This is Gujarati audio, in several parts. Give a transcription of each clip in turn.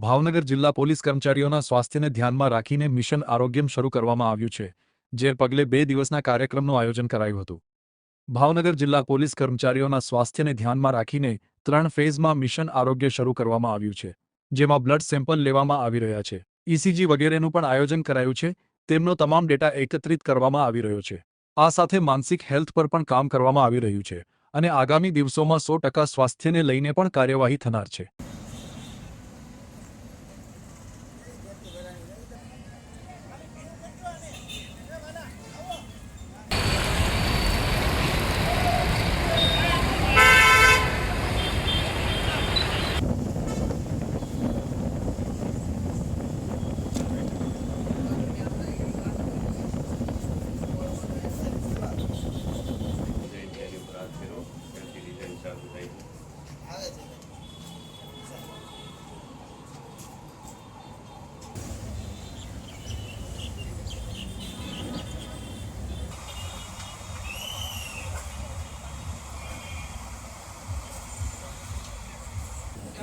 ભાવનગર જિલ્લા પોલીસ કર્મચારીઓના સ્વાસ્થ્યને ધ્યાનમાં રાખીને મિશન આરોગ્યમ શરૂ કરવામાં આવ્યું છે, જે પગલે 2 દિવસના કાર્યક્રમનું આયોજન કરાયું હતું। ભાવનગર જિલ્લા પોલીસ કર્મચારીઓના સ્વાસ્થ્યને ધ્યાનમાં રાખીને 3 ફેઝમાં મિશન આરોગ્ય શરૂ કરવામાં આવ્યું છે, જેમાં બ્લડ સેમ્પલ લેવામાં આવી રહ્યા છે, ઇસીજી વગેરેનું પણ આયોજન કરાયું છે। તેમનો તમામ ડેટા એકત્રિત કરવામાં આવી રહ્યો છે। આ સાથે માનસિક હેલ્થ પર પણ કામ કરવામાં આવી રહ્યું છે અને આગામી દિવસોમાં 100% સ્વાસ્થ્યને લઈને પણ કાર્યવાહી થનાર છે।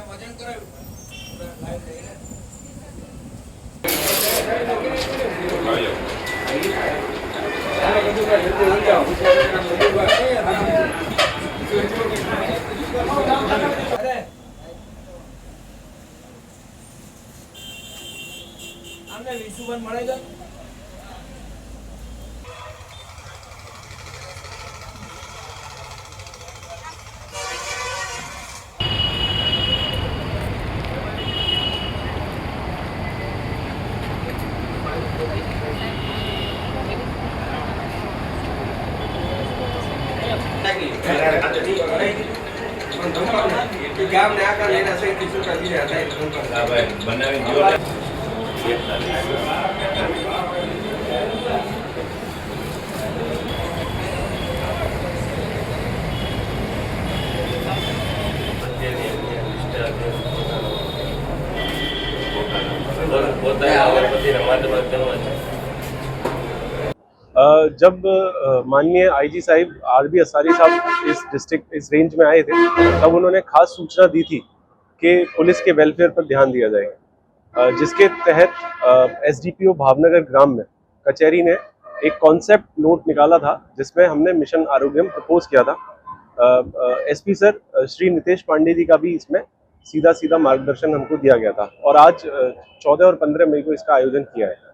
વજન કરાવ્યું આમને વિશુબન મળે છે। ગામ ને આકાર લેના છે કે શું કરી રહ્યા હતા ભાઈ બનાવી દીધો जब माननीय आईजी साहिब आरबी अंसारी साहब इस रेंज में आए थे, तब उन्होंने खास सूचना दी थी कि पुलिस के वेलफेयर पर ध्यान दिया जाएगा, जिसके तहत एसडीपीओ भावनगर ग्राम में कचहरी ने एक कॉन्सेप्ट नोट निकाला था, जिसमें हमने मिशन आरोग्यम प्रपोज किया था। एसपी सर श्री नितेश पांडे जी का भी इसमें सीधा मार्गदर्शन हमको दिया गया था और आज 14 और 15 मई को इसका आयोजन किया है।